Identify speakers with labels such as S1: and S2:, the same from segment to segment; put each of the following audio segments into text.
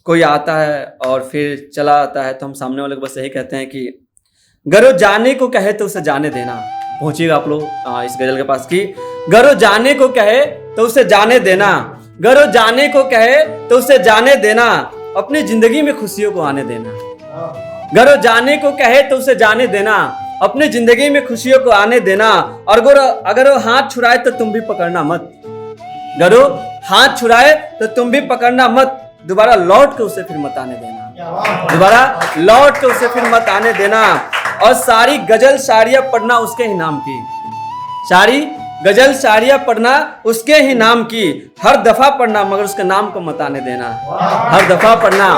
S1: कोई आता है और फिर चला आता है तो हम सामने वाले को बस यही कहते हैं कि गरो जाने को कहे तो उसे जाने देना। पहुंचिएगा आप लोग इस गजल के पास की गरो जाने को कहे तो उसे जाने देना, गरो जाने को कहे तो उसे जाने देना, अपनी जिंदगी में खुशियों को आने देना। गरो जाने को कहे तो उसे जाने देना, अपनी जिंदगी में खुशियों को आने देना। और अगर वो हाथ छुड़ाए तो तुम भी पकड़ना मत, गरो हाथ छुड़ाए तो तुम भी पकड़ना मत, दोबारा लौट के उसे फिर मत आने देना, दोबारा लौट के उसे फिर मत आने देना। और सारी गजल शायरियां पढ़ना उसके ही नाम की, सारी गजल शायरियां पढ़ना उसके ही नाम की, हर दफा पढ़ना मगर उसके नाम को मत आने देना, हर दफा पढ़ना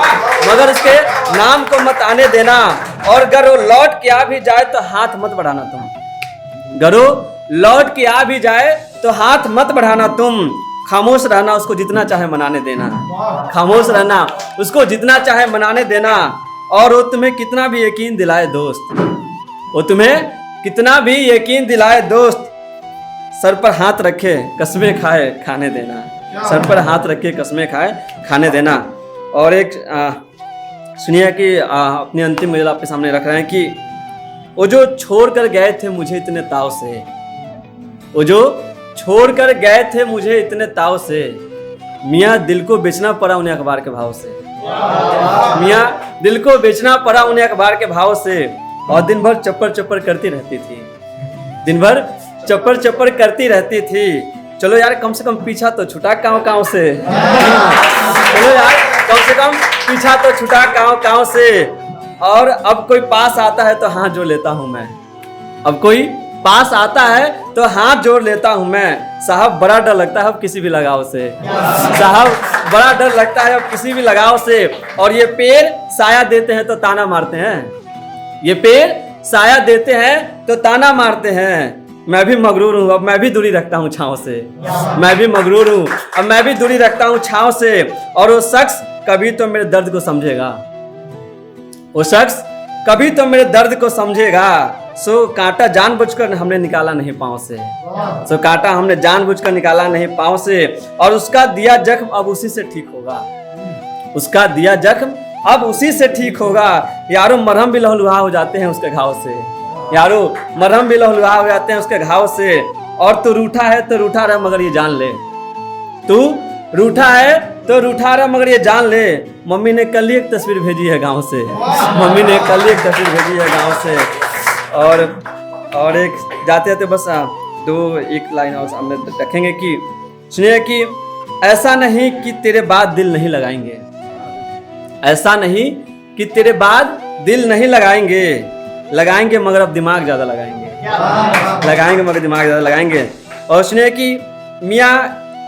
S1: मगर उसके नाम को मत आने देना। और अगर वो लौट के आ भी जाए तो हाथ मत बढ़ाना तुम, गरो लौट के आ भी जाए तो हाथ मत बढ़ाना तुम, खामोश रहना उसको जितना चाहे मनाने देना, खामोश रहना उसको जितना चाहे मनाने देना। और वो तुम्हें कितना भी यकीन दिलाए दोस्त, वो तुम्हें कितना भी यकीन दिलाए दोस्त, सर पर हाथ रखे कसमें खाए खाने देना, सर पर हाथ रखे कसमें खाए खाने देना। और एक सुनिए कि अपनी अंतिम गजल आपके सामने रख रहे हैं कि वो जो छोड़ कर गए थे मुझे इतने ताव से, वो जो छोड़ कर गए थे मुझे इतने ताव से, मियाँ दिल को बेचना पड़ा उन्हें अखबार के भाव से, मियाँ दिल को बेचना पड़ा उन्हें अखबार के भाव से। और दिन भर चप्पर चप्पर करती रहती थी, दिन भर चप्पर चप्पर करती रहती थी। चलो यार कम से कम पीछा तो छुटा काँव से, चलो यार कम से कम पीछा तो छुटा काँव से। और अब कोई पास आता है तो हाथ जोड़ लेता हूँ मैं, अब कोई पास आता है तो हाथ जोड़ लेता हूँ मैं, साहब बड़ा डर लगता है अब किसी भी लगाव से, साहब बड़ा डर लगता है अब किसी भी लगाव से। और ये पेड़ साया देते हैं तो ताना मारते हैं, ये पेड़ साया देते हैं तो ताना मारते हैं। मैं भी मगरूर हूँ अब मैं भी दूरी रखता हूँ छाँव से, मैं भी मगरूर हूँ अब मैं भी दूरी रखता हूँ छाँव से। और वो शख्स कभी तो मेरे दर्द को समझेगा, वो शख्स कभी तो मेरे दर्द को समझेगा। सो कांटा जानबूझकर हमने निकाला नहीं पाँव से, सो कांटा हमने जानबूझकर निकाला नहीं पाँव से। और उसका दिया जख्म अब उसी से ठीक होगा, उसका दिया जख्म अब उसी से ठीक होगा। यारो मरहम भी लहलुहा हो जाते हैं उसके घाव से, यारो मरहम भी लहलुहा हो जाते हैं उसके घाव से। और तू रूठा है तो रूठा रह मगर ये जान ले, तू रूठा है तो रूठा रह मगर ये जान ले, मम्मी ने कल ही एक तस्वीर भेजी है गांव से, मम्मी ने कल ही एक तस्वीर भेजी है गांव से। और एक जाते जाते बस एक लाइन और सामने रखेंगे कि सुनिए कि ऐसा नहीं कि तेरे बाद दिल नहीं लगाएंगे, ऐसा नहीं कि तेरे बाद दिल नहीं लगाएंगे, लगाएंगे मगर अब दिमाग ज़्यादा लगाएंगे, लगाएंगे मगर दिमाग ज़्यादा लगाएंगे। और सुनिए कि मियाँ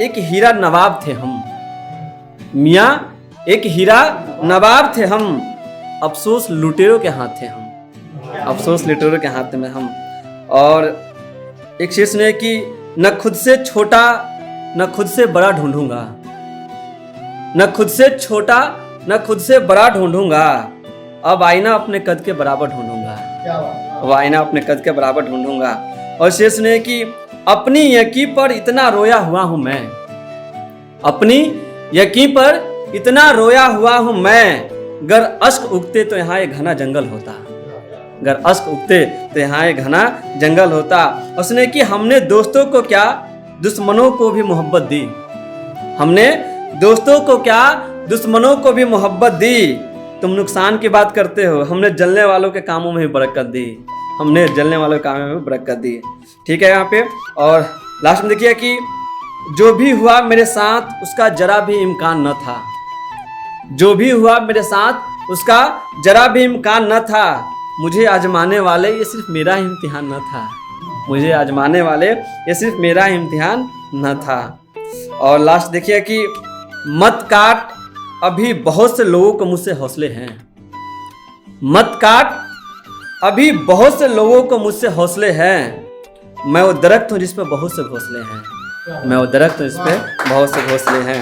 S1: एक हीरा नवाब थे हम, मियाँ एक हीरा नवाब थे हम, अफसोस लुटेरों के हाथ थे हम, अफसोस लुटेरों के हाथ में हम। और एक शेर सुनिए कि न खुद से छोटा न खुद से बड़ा ढूंढूंगा, न खुद से छोटा न खुद से बड़ा ढूंढूंगा, अब आईना अपने कद के बराबर ढूंढूंगा, अब आईना अपने कद के बराबर ढूंढूंगा। और शेर सुनिए कि अपनी यकीन पर इतना रोया हुआ हूं मैं, अपनी यकीन पर इतना रोया हुआ हूं मैं, गर अश्क उगते तो यहाँ एक घना जंगल होता, अगर अश्क उगते तो यहाँ एक घना जंगल होता। उसने कि हमने दोस्तों को क्या दुश्मनों को भी मोहब्बत दी, हमने दोस्तों को क्या दुश्मनों को भी मोहब्बत दी, तुम नुकसान की बात करते हो, हमने जलने वालों के कामों में भी बरकत दी, हमने जलने वालों के कामों में भी बरकत दी। ठीक है यहाँ पे। और लास्ट में देखिए कि जो भी हुआ मेरे साथ उसका जरा भी इम्कान न था, जो भी हुआ मेरे साथ उसका जरा भी इम्कान न था, मुझे आजमाने वाले ये सिर्फ मेरा ही इम्तिहान न था, मुझे आजमाने वाले ये सिर्फ मेरा ही इम्तिहान न था। और लास्ट देखिए कि मत काट अभी बहुत से लोगों को मुझसे हौसले हैं, मत काट अभी बहुत से लोगों को मुझसे हौसले हैं, मैं वो दरख्त हूँ जिस पर बहुत से घोंसले हैं, मैं वो दरख्त हूँ जिस पर बहुत से घोंसले हैं।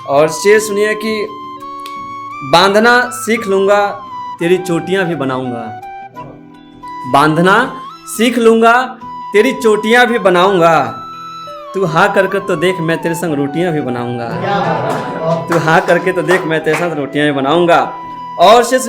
S1: और शेर सुनिए कि बांधना सीख लूँगा तेरी चोटियाँ भी बनाऊँगा, बांधना सीख लूँगा तेरी चोटियाँ भी बनाऊँगा, तू हाँ करके तो देख मैं तेरे संग रोटियां भी बनाऊंगा। तू हाँ करके तो देख मैं तेरे साथ रोटियां भी बनाऊंगा। और शेष